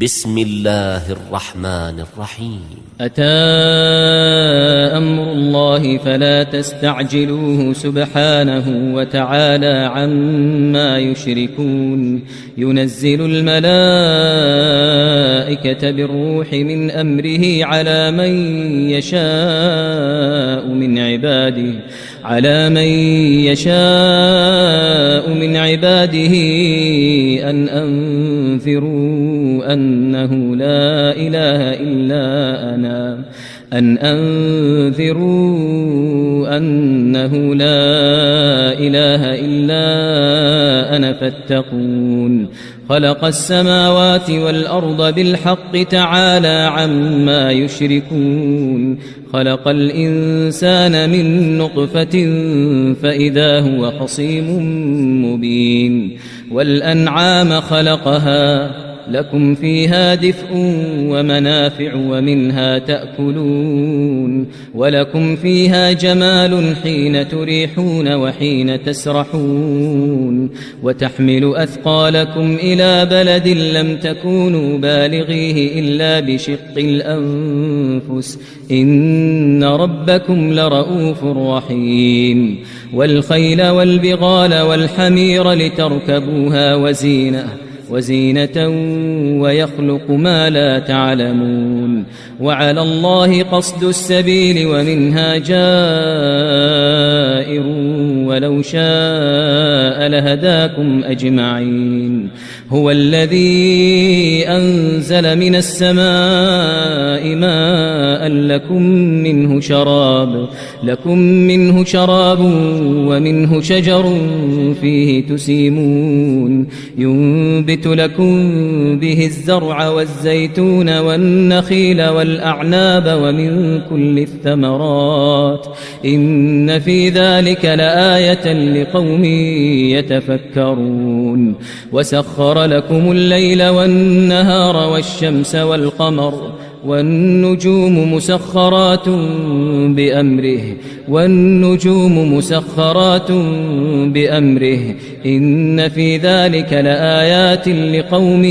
بسم الله الرحمن الرحيم. أتى أمر الله فلا تستعجلوه سبحانه وتعالى عما يشركون. ينزل الملائكة بالروح من أمره على من يشاء من عباده أن أنذروا أنه لا إله إلا أنا فاتقون. خلق السماوات والأرض بالحق تعالى عما يشركون. خلق الإنسان من نطفة فإذا هو خصيم مبين. والأنعام خلقها لكم فيها دفء ومنافع ومنها تأكلون. ولكم فيها جمال حين تريحون وحين تسرحون. وتحمل أثقالكم إلى بلد لم تكونوا بالغيه إلا بشق الأنفس إن ربكم لرؤوف رحيم. والخيل والبغال والحمير لتركبوها وزينة ويخلق ما لا تعلمون. وعلى الله قصد السبيل ومنها جائر ولو شاء لهداكم أجمعين. هو الذي أنزل من السماء ماء لكم منه شراب ومنه شجر فيه تسيمون. ينبت لكم به الزرع والزيتون والنخيل والأعناب ومن كل الثمرات إن في ذلك لآية لقوم يتفكرون. وسخر لكم الليل والنهار والشمس والقمر والنجوم مسخرات بأمره إن في ذلك لآيات لقوم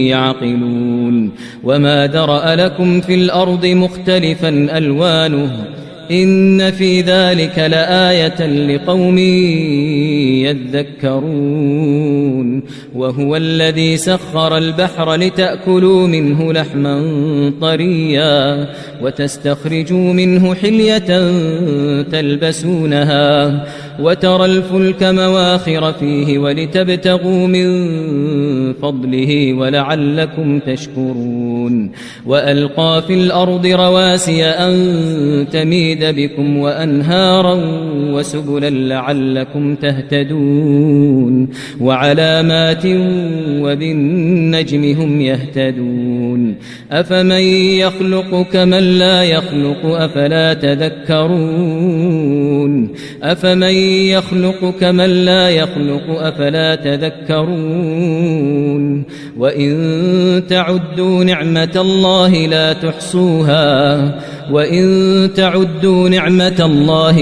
يعقلون. وما ذرأ لكم في الأرض مختلفا ألوانه إن في ذلك لآية لقوم يذكرون. وهو الذي سخر البحر لتأكلوا منه لحما طريا وتستخرجوا منه حلية تلبسونها وترى الفلك مواخر فيه ولتبتغوا من فضله ولعلكم تشكرون. وألقى في الأرض رواسي أن تميد بكم وأنهارا وسبلا لعلكم تهتدون. وعلامات وبالنجم هم يهتدون. أفمن يخلق كمن لا يخلق أفلا تذكرون. وإن تعدوا نعمة الله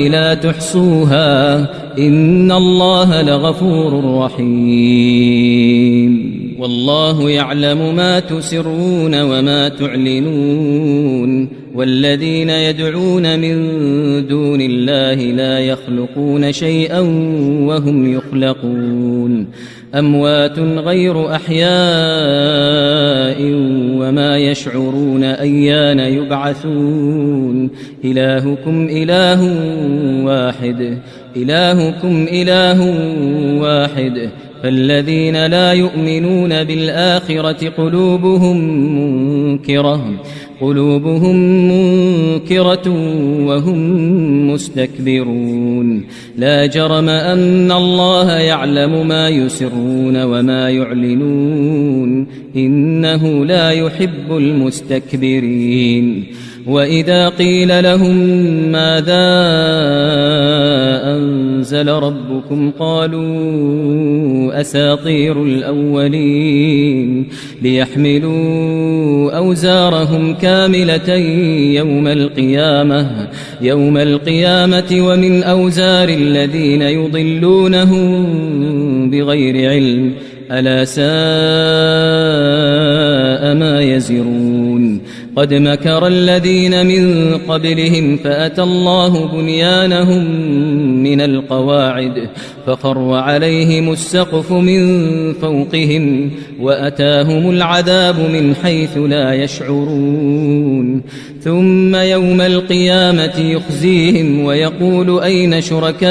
لا تحصوها إن الله لغفور رحيم. والله يعلم ما تسرون وما تعلنون. والذين يدعون من دون الله لا يخلقون شيئا وهم يخلقون. أموات غير أحياء وما يشعرون أيان يبعثون. إلهكم إله واحد فالذين لا يؤمنون بالآخرة قلوبهم منكرة وهم مستكبرون. لا جرم أن الله يعلم ما يسرون وما يعلنون إنه لا يحب المستكبرين. وإذا قيل لهم ماذا أنزل ربكم قالوا أساطير الأولين ليحملوا أوزارهم كاملة يوم القيامة ومن أوزار الذين يضلونهم بغير علم ألا ساء ساء ما يزرون قد مكر الذين من قبلهم فأتى الله بنيانهم من القواعد فخر عليهم السقف من فوقهم وأتاهم العذاب من حيث لا يشعرون ثم يوم القيامة يخزيهم ويقول أين شركائي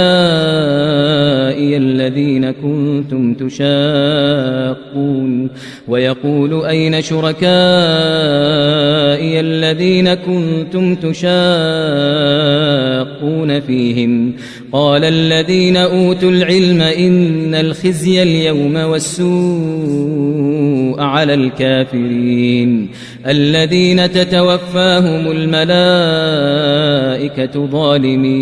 الذين كنتم تشاقون فيهم قال الذين أوتوا العلم إن الخزي اليوم والسوء على الكافرين الذين تتوفاهم الملائكة ظالمي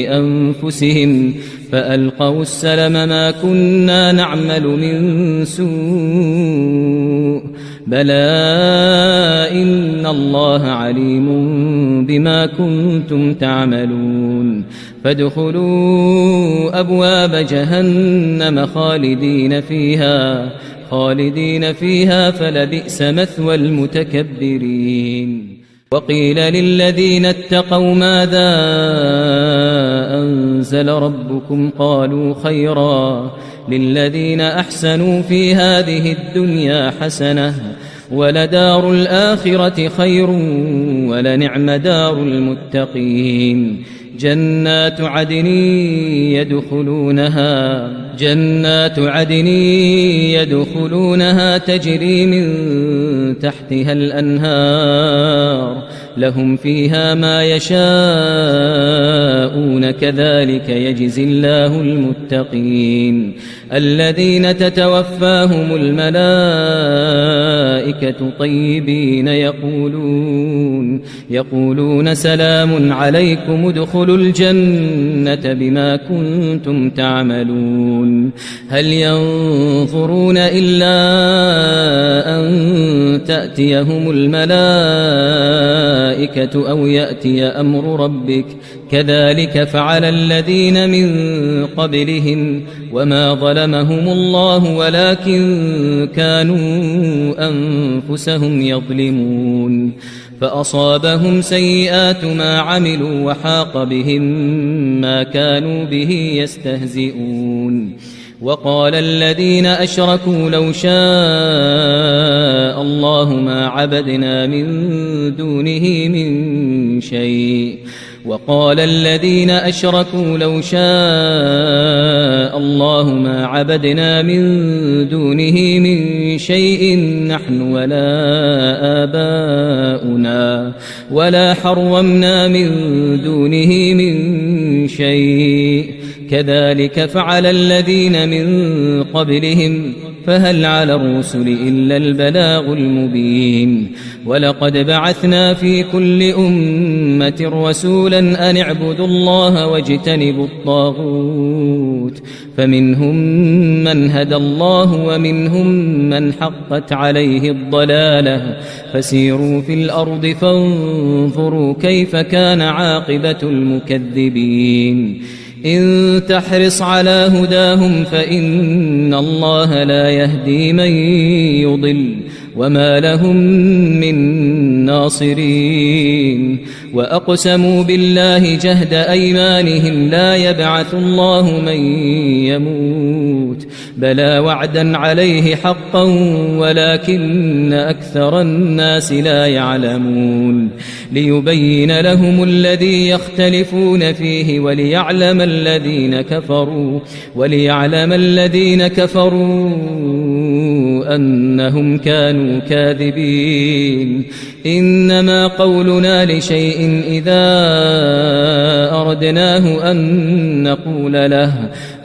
أنفسهم فألقوا السلم ما كنا نعمل من سوء بلى إن الله عليم بما كنتم تعملون فادخلوا أبواب جهنم خالدين فيها فلبئس مثوى المتكبرين وقيل للذين اتقوا ماذا أنزل ربكم قالوا خيرا للذين أحسنوا في هذه الدنيا حسنة ولدار الآخرة خير ولنعم دار المتقين جنات عدن يدخلونها تجري من تحتها الأنهار لهم فيها ما يشاءون كذلك يجزي الله المتقين الذين تتوفاهم الملائكة طيبين يقولون سلام عليكم ادخلوا الجنة بما كنتم تعملون هل ينظرون إلا أن تأتيهم الملائكة أو يأتي أمر ربك كذلك فعل الذين من قبلهم وما ظلمهم الله ولكن كانوا أنفسهم يظلمون فأصابهم سيئات ما عملوا وحاق بهم ما كانوا به يستهزئون وقال الذين أشركوا لو شاء الله ما عبدنا من دونه من شيء نحن ولا آباؤنا ولا حرمنا من دونه من شيء كذلك فعل الذين من قبلهم فهل على الرسل إلا البلاغ المبين ولقد بعثنا في كل أمة رسولا أن اعبدوا الله واجتنبوا الطاغوت فمنهم من هدى الله ومنهم من حقت عليه الضلالة فسيروا في الأرض فانظروا كيف كان عاقبة المكذبين إن تحرص على هداهم فإن الله لا يهدي من يضل وما لهم من ناصرين وأقسموا بالله جهد أيمانهم لا يبعث الله من يموت بلى وعدا عليه حقا ولكن أكثر الناس لا يعلمون ليبين لهم الذي يختلفون فيه وليعلم الذين كفروا أنهم كانوا كاذبين إنما قولنا لشيء إذا أردناه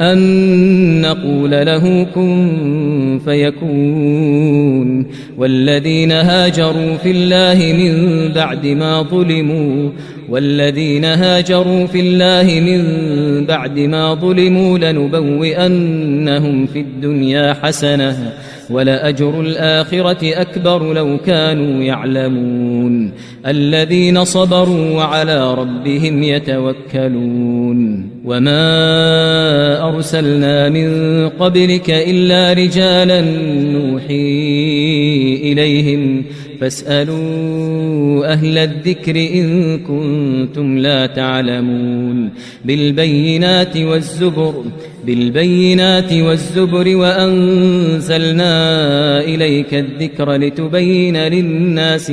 أن نقول له كن فيكون والذين هاجروا في الله من بعد ما ظلموا لنبوئنهم في الدنيا حسنة ولأجر الآخرة أكبر لو كانوا يعلمون الذين صبروا وعلى ربهم يتوكلون وما أرسلنا من قبلك إلا رجالا نوحي إليهم فاسألوا أهل الذكر إن كنتم لا تعلمون بالبينات والزبر وأنزلنا إليك الذكر لتبين للناس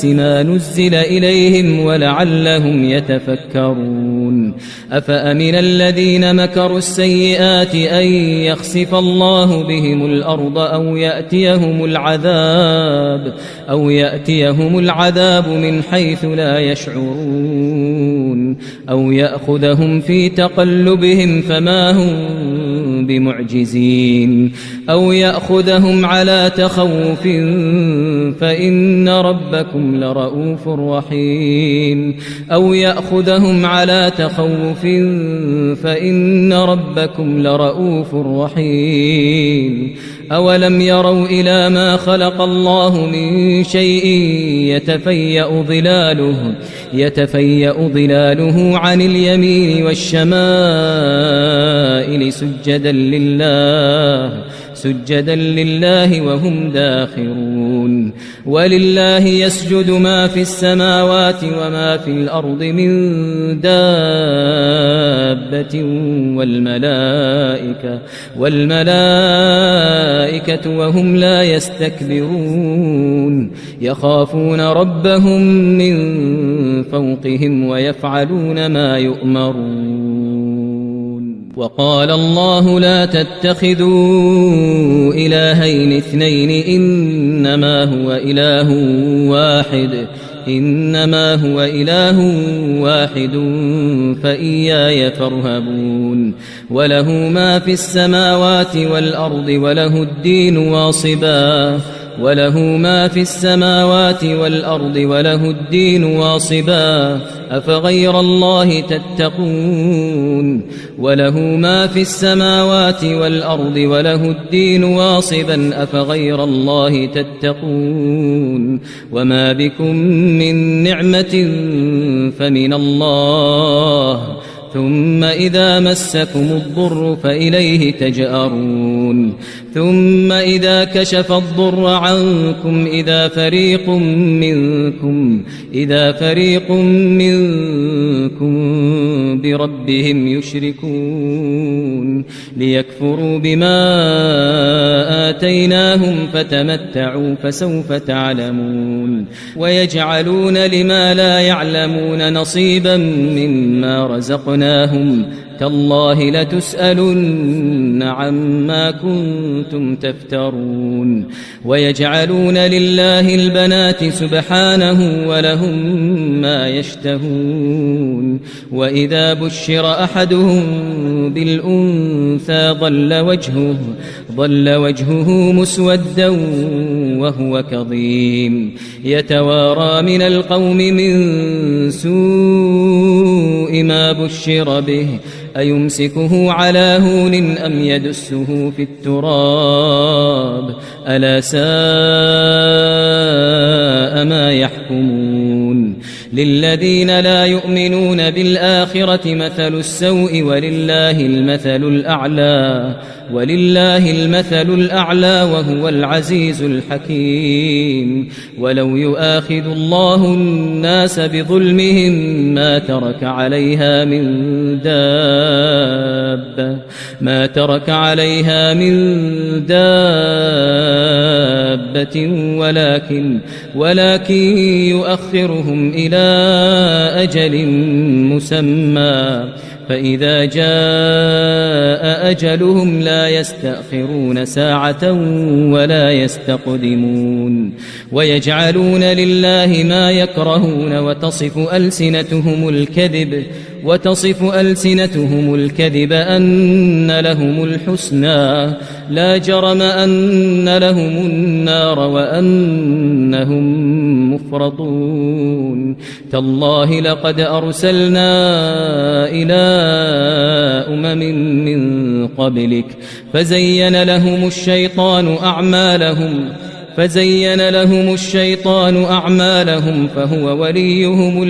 ما نزل إليهم ولعلهم يتفكرون أفأمن الذين مكروا السيئات أن يخسف الله بهم الأرض أو يأتيهم العذاب من حيث لا يشعرون أو يأخذهم في تقلبهم فما هم بمعجزين أو يأخذهم على تخوف فإن ربكم لرؤوف رحيم أولم يروا إلى ما خلق الله من شيء يتفيأ ظلاله عن اليمين والشمائل سجدا لله وهم داخرون ولله يسجد ما في السماوات وما في الأرض من دابة والملائكة وهم لا يستكبرون يخافون ربهم من فوقهم ويفعلون ما يؤمرون وقال الله لا تتخذوا إلهين اثنين إنما هو إله واحد فإياي فارهبون وله ما في السماوات والأرض وله الدين واصبا أفغير الله تتقون وله ما في السماوات والأرض وله الدين واصبا أفغير الله تتقون وما بكم من نعمة فمن الله ثم إذا مسكم الضر فإليه تجأرون ثم إذا كشف الضر عنكم إذا فريق منكم بربهم يشركون ليكفروا بما آتيناهم فتمتعوا فسوف تعلمون ويجعلون لما لا يعلمون نصيبا مما رزقناهم تالله لتسألن عما كنتم تفترون ويجعلون لله البنات سبحانه ولهم ما يشتهون وإذا بشر أحدهم بالأنثى ظل وجهه مسودا وهو كظيم يتوارى من القوم من سوء ما بشر به أيمسكه على هون أم يدسه في التراب ألا ساء ما يحكمون للذين لا يؤمنون بالآخرة مثل السوء ولله المثل الأعلى وهو العزيز الحكيم ولو يؤاخذ الله الناس بظلمهم ما ترك عليها من دابة ولكن يؤخرهم إلى أجل مسمى فإذا جاء أجلهم لا يستأخرون ساعة ولا يستقدمون ويجعلون لله ما يكرهون وتصف ألسنتهم الكذب أن لهم الحسنى لا جرم أن لهم النار وأنهم مفرطون تالله لقد أرسلنا إلى أمم من قبلك فزين لهم الشيطان فزين لهم الشيطان أعمالهم فهو وليهم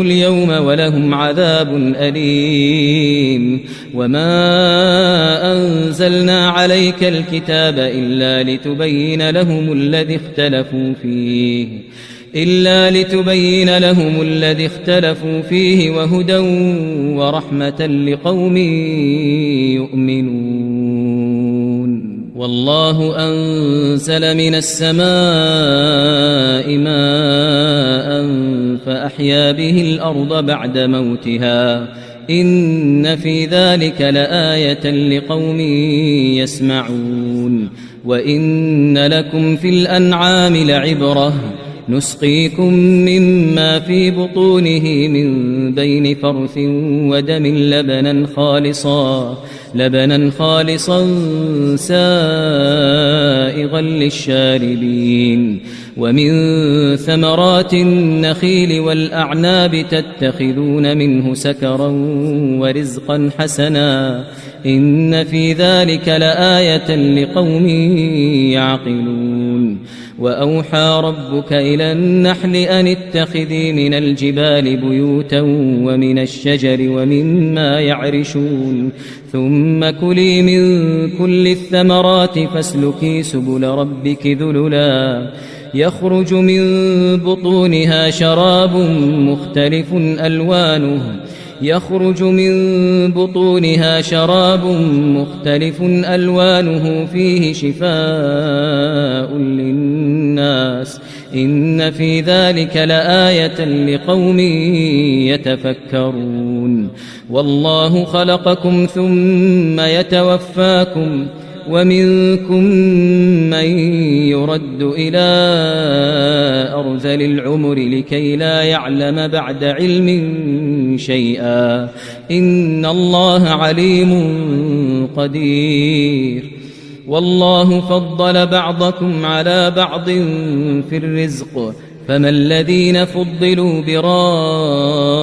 اليوم ولهم عذاب أليم. وما أنزلنا عليك الكتاب إلا لتبين لهم الذي اختلفوا فيه وهدى ورحمة لقوم يؤمنون. والله أنزل من السماء ماء فأحيا به الأرض بعد موتها إن في ذلك لآية لقوم يسمعون. وإن لكم في الأنعام لعبرة نسقيكم مما في بطونه من بين فرث ودم لبنا خالصا سائغا للشاربين. ومن ثمرات النخيل والأعناب تتخذون منه سكرا ورزقا حسنا إن في ذلك لآية لقوم يعقلون. وأوحى ربك إلى النحل أن اتخذي من الجبال بيوتا ومن الشجر ومما يعرشون ثم كلي من كل الثمرات فاسلكي سبل ربك ذللا يخرج من بطونها شراب مختلف ألوانه فيه شفاء للناس إن في ذلك لآية لقوم يتفكرون. والله خلقكم ثم يتوفاكم ومنكم من يرد إلى أرذل العمر لكي لا يعلم بعد علم شيئا إن الله عليم قدير. والله فضل بعضكم على بعض في الرزق فما الذين فضلوا براد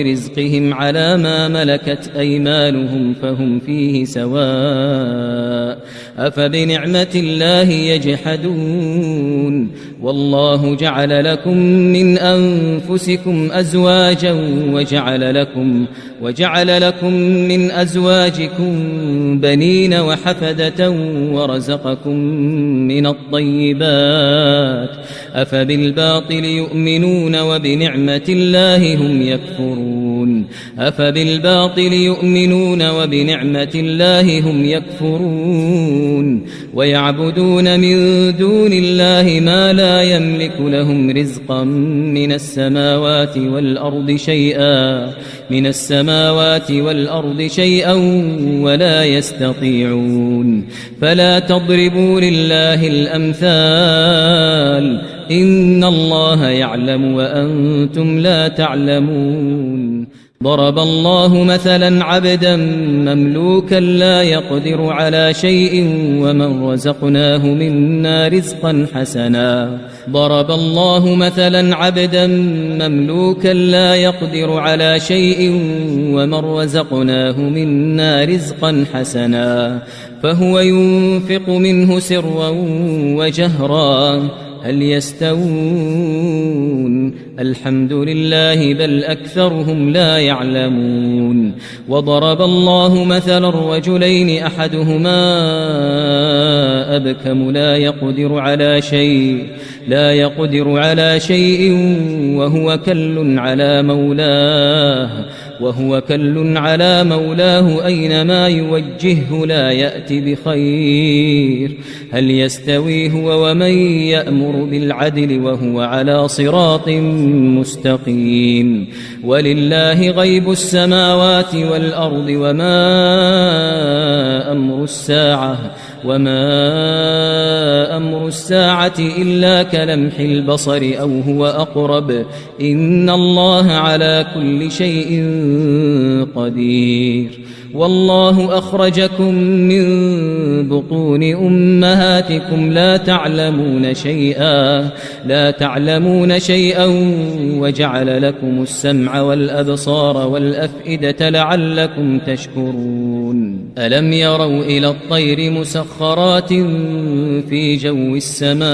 رزقهم على ما ملكت أيمانهم فهم فيه سواء أفبنعمة الله يجحدون. والله جعل لكم من أنفسكم أزواجا وجعل لكم من أزواجكم بنين وحفدة ورزقكم من الطيبات أفبالباطل يؤمنون وبنعمة الله هم يكفرون ويعبدون من دون الله ما لا يملك لهم رزقا من السماوات والأرض شيئا ولا يستطيعون. فلا تضربوا لله الأمثال إن الله يعلم وأنتم لا تعلمون. ضرب الله مثلا عبدا مملوكا لا يقدر على شيء ومن رزقناه منا رزقا حسنا فهو ينفق منه سرا وجهرا هل يستوون الحمد لله بل أكثرهم لا يعلمون. وضرب الله مثلا رجلين أحدهما أبكم لا يقدر على شيء وهو كل على مولاه أينما يوجهه لا يأتي بخير هل يستوي هو ومن يأمر بالعدل وهو على صراط مستقيم. ولله غيب السماوات والأرض وما أمر الساعة إلا كلمح البصر أو هو أقرب إن الله على كل شيء قدير. والله أخرجكم من بطون أمهاتكم لا تعلمون شيئا وجعل لكم السمع والأبصار والأفئدة لعلكم تشكرون ألم يروا إلى الطير مسخرات في جو السماء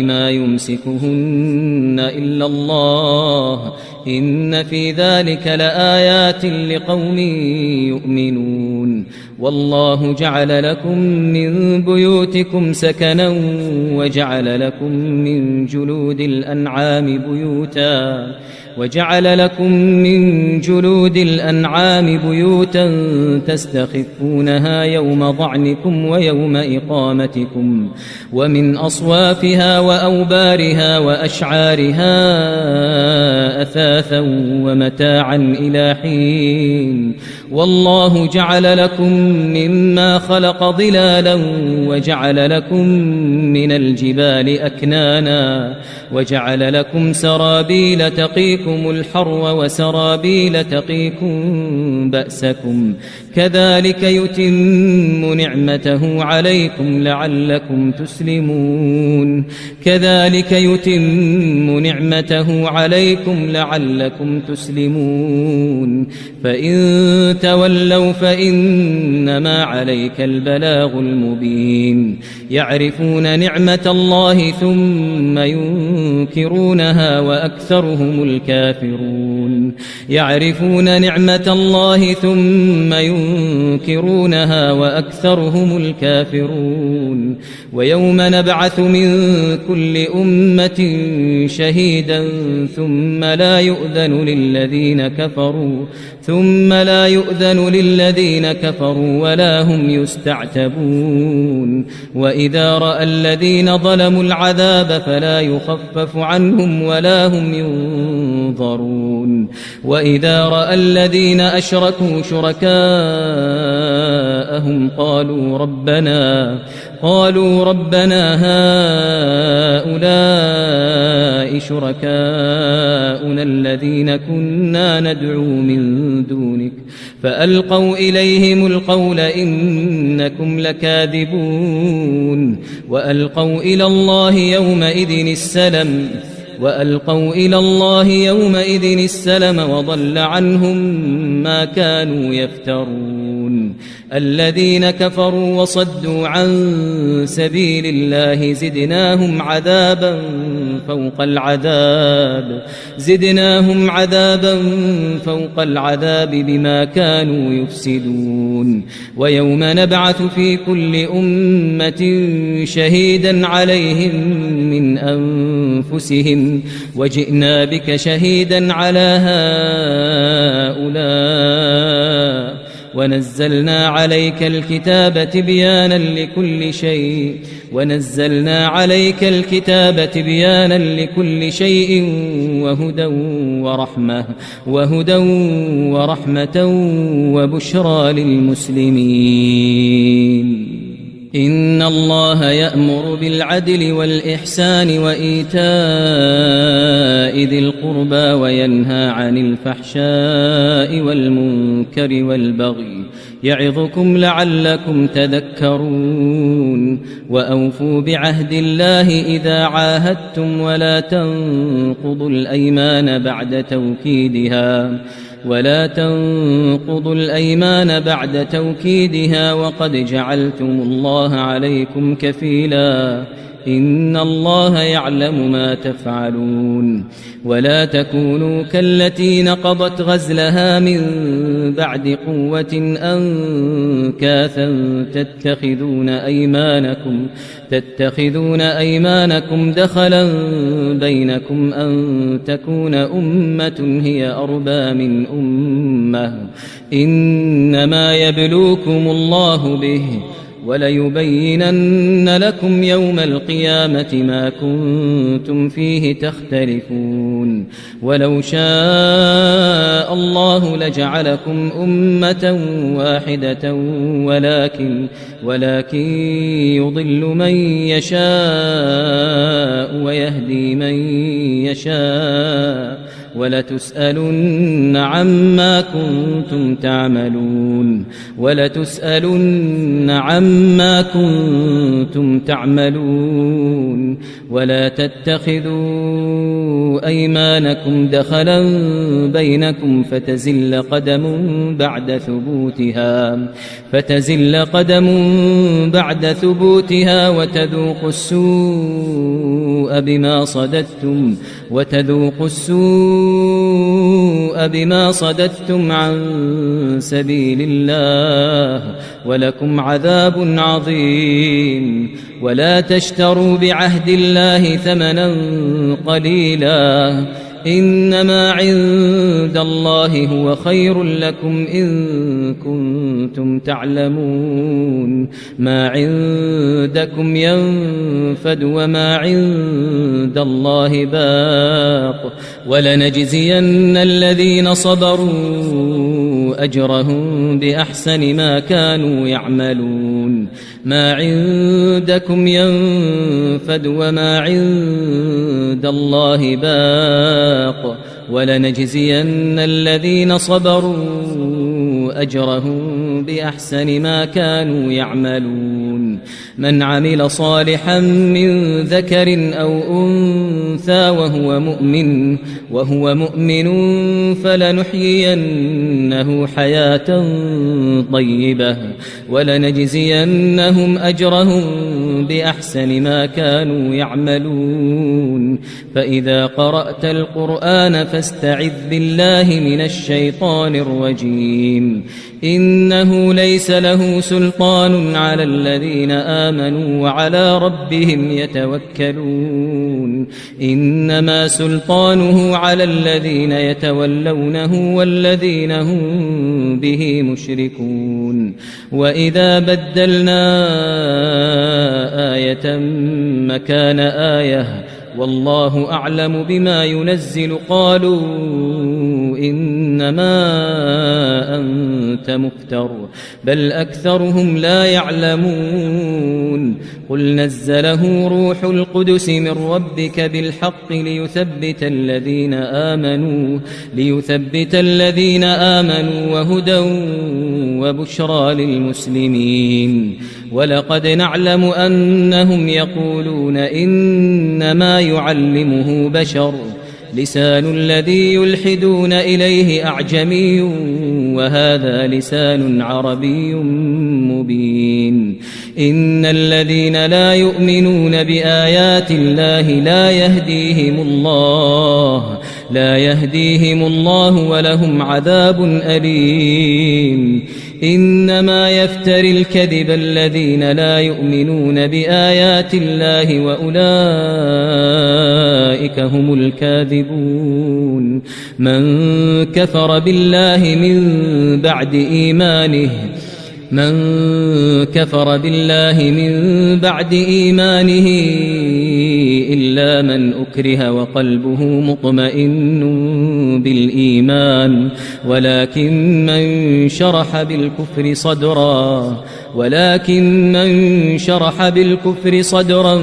ما يمسكهن إلا الله إن في ذلك لآيات لقوم يؤمنون والله جعل لكم من بيوتكم سكنا وجعل لكم من جلود الأنعام بيوتا تستخفونها يوم ضعنكم ويوم إقامتكم ومن أصوافها وأوبارها وأشعارها أثاثا ومتاعا إلى حين والله جعل لكم مما خلق ظلالا وجعل لكم من الجبال أكنانا وجعل لكم سرابيل تقيكم الحر وسرابيل تقيكم بأسكم كذلك يتم نعمته عليكم لعلكم تسلمون فإن تولوا فإنما عليك البلاغ المبين يعرفون نعمة الله ثم ينكرونها وأكثرهم الكافرون ويوم نبعث من كل أمة شهيدا ثم لا يؤذن للذين كفروا ولا هم يستعتبون وإذا رأى الذين ظلموا العذاب فلا يخفف عنهم ولا هم ينظرون وإذا رأى الذين أشركوا شركاءهم قالوا ربنا هؤلاء شركاؤنا الذين كنا ندعو من دونك فألقوا إليهم القول إنكم لكاذبون وألقوا إلى الله يومئذ السلم وضل عنهم ما كانوا يفترون الذين كفروا وصدوا عن سبيل الله زدناهم عذابا فوق العذاب بما كانوا يفسدون ويوم نبعث في كل أمة شهيدا عليهم من أنفسهم وجئنا بك شهيدا على هؤلاء ونزلنا عليك الكتاب تبيانا لكل شيء وهدى ورحمة وبشرى للمسلمين إن الله يأمر بالعدل والإحسان وإيتاء ذي القربى وينهى عن الفحشاء والمنكر والبغي يعظكم لعلكم تذكرون وأوفوا بعهد الله إذا عاهدتم ولا تنقضوا الأيمان بعد توكيدها وقد جعلتم الله عليكم كفيلا إن الله يعلم ما تفعلون ولا تكونوا كالتي نقضت غزلها من بعد قوة أنكاثا تتخذون أيمانكم دخلا بينكم أن تكون أمة هي أربى من أمة إنما يبلوكم الله به وليبينن لكم يوم القيامة ما كنتم فيه تختلفون ولو شاء الله لجعلكم أمة واحدة ولكن يضل من يشاء ويهدي من يشاء ولتسألن عما كنتم تعملون ولا تتخذوا أيمانكم دخلا بينكم فتزل قدم بعد ثبوتها وتذوقوا السوء بما صددتم عن سبيل الله ولكم عذاب عظيم ولا تشتروا بعهد الله ثمنا قليلا إنما عند الله هو خير لكم إن كنتم تعلمون ما عندكم ينفد وما عند الله باق ولنجزين الذين صبروا أجرهم بأحسن ما كانوا يعملون ما عندكم ينفد وما عند الله باق ولنجزين الذين صبروا أجرهم بأحسن ما كانوا يعملون من عمل صالحا من ذكر أو أنثى وهو مؤمن فلنحيينه حياة طيبة ولنجزينهم أجرهم بأحسن ما كانوا يعملون فإذا قرأت القرآن فاستعذ بالله من الشيطان الرجيم إنه ليس له سلطان على الذين آمنوا وعلى ربهم يتوكلون إنما سلطانه على الذين يتولونه والذين هم به مشركون وإذا بدلنا آية مكان آية والله أعلم بما ينزل قالوا إنما أنت مفتر بل أكثرهم لا يعلمون قل نزله روح القدس من ربك بالحق ليثبت الذين آمنوا وهدى وبشرى للمسلمين ولقد نعلم أنهم يقولون إنما يعلمه بشر لسان الذي يلحدون إليه أعجمي وهذا لسان عربي مبين إن الذين لا يؤمنون بآيات الله لا يهديهم الله ولهم عذاب أليم إنما يفتري الكذب الذين لا يؤمنون بآيات الله وأولئك هم الكاذبون من كفر بالله من بعد إيمانه إلا من أكره وقلبه مطمئن بالإيمان ولكن من شرح بالكفر صدرا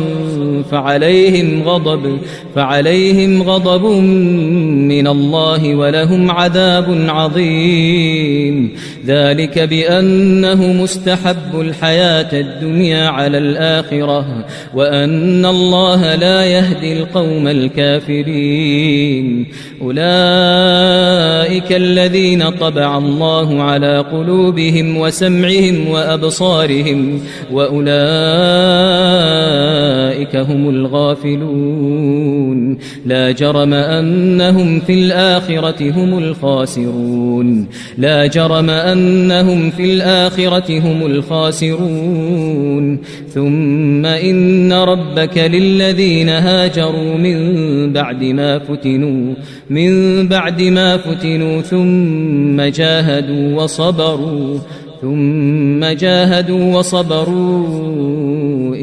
فعليهم غضب من الله ولهم عذاب عظيم ذلك بأنه مستحب الحياة الدنيا على الآخرة وأن الله لا يهدي القوم الكافرين أولئك الذين طبع الله على قلوبهم وسمعهم وأبصارهم وأولئك هم الغافلون لا جرم أنهم في الآخرة هم الخاسرون ثم إن ربك للذين هاجروا من بعد ما فتنوا ثم جاهدوا وصبروا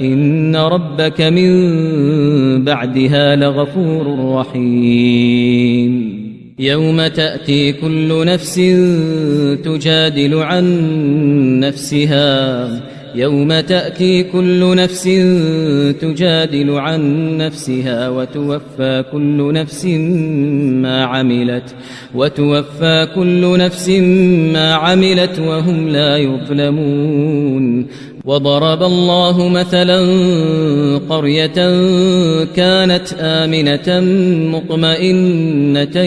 إن ربك من بعدها لغفور رحيم يوم تأتي كل نفس تجادل عن نفسها يوم تأتي كل نفس تجادل عن نفسها وتوفى كل نفس ما عملت وهم لا يظلمون وضرب الله مثلا قرية كانت آمنة مطمئنة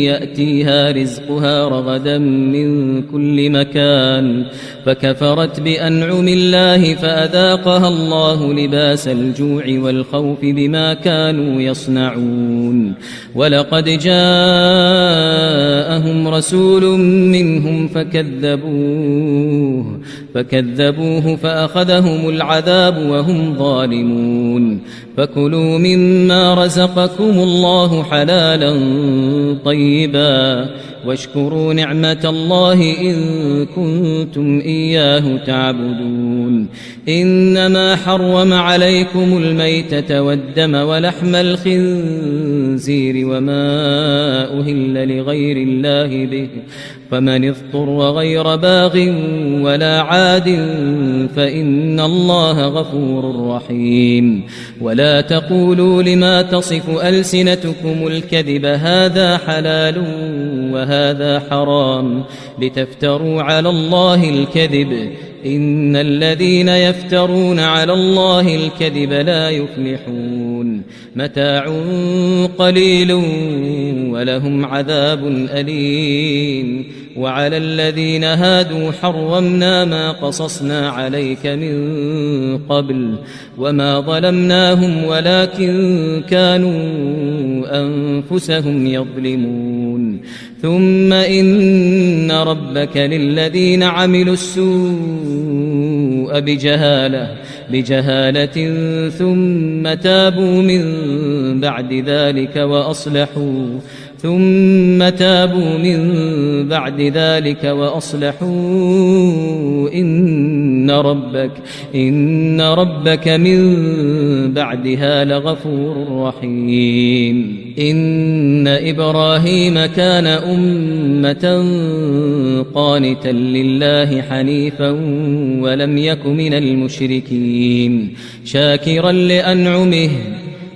يأتيها رزقها رغدا من كل مكان فكفرت بأنعم الله فأذاقها الله لباس الجوع والخوف بما كانوا يصنعون ولقد جاءهم رسول منهم فكذبوه فأخذهم العذاب وهم ظالمون فكلوا مما رزقكم الله حلالا طيبا واشكروا نعمة الله إن كنتم إياه تعبدون إنما حرم عليكم الميتة والدم ولحم الخنزير وما أهل لغير الله به فمن اضطر غير باغ ولا عاد فإن الله غفور رحيم ولا تقولوا لما تصف ألسنتكم الكذب هذا حلال وهذا حرام لتفتروا على الله الكذب إن الذين يفترون على الله الكذب لا يفلحون متاع قليل ولهم عذاب أليم وعلى الذين هادوا حرمنا ما قصصنا عليك من قبل وما ظلمناهم ولكن كانوا أنفسهم يظلمون ثم إن ربك للذين عملوا السوء بجهالة ثم تابوا من بعد ذلك وأصلحوا إن ربك من بعدها لغفور رحيم إن إبراهيم كان أمة قانتا لله حنيفا ولم يك من المشركين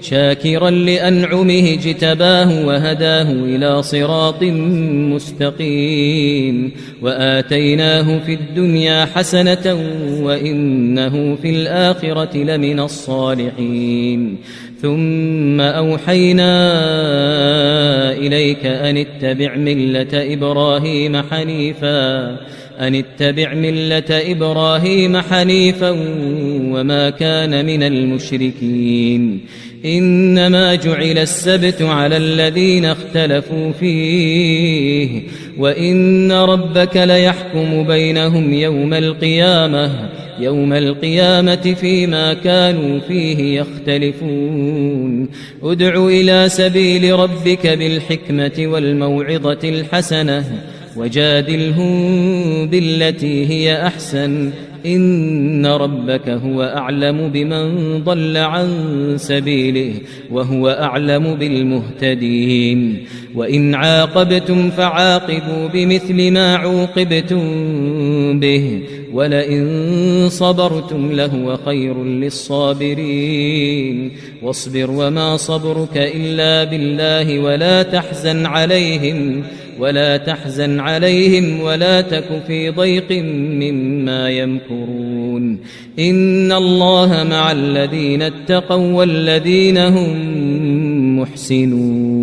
شاكرا لأنعمه اجتباه وهداه إلى صراط مستقيم وآتيناه في الدنيا حسنة وإنه في الآخرة لمن الصالحين ثم أوحينا إليك أن اتبع ملة إبراهيم حنيفا وما كان من المشركين إنما جعل السبت على الذين اختلفوا فيه وإن ربك ليحكم بينهم يوم القيامة فيما كانوا فيه يختلفون ادع إلى سبيل ربك بالحكمة والموعظة الحسنة وجادلهم بالتي هي أحسن إن ربك هو أعلم بمن ضل عن سبيله وهو أعلم بالمهتدين وإن عاقبتم فعاقبوا بمثل ما عوقبتم به ولئن صبرتم لهو خير للصابرين واصبر وما صبرك إلا بالله ولا تحزن عليهم ولا تك في ضيق مما يمكرون إن الله مع الذين اتقوا والذين هم محسنون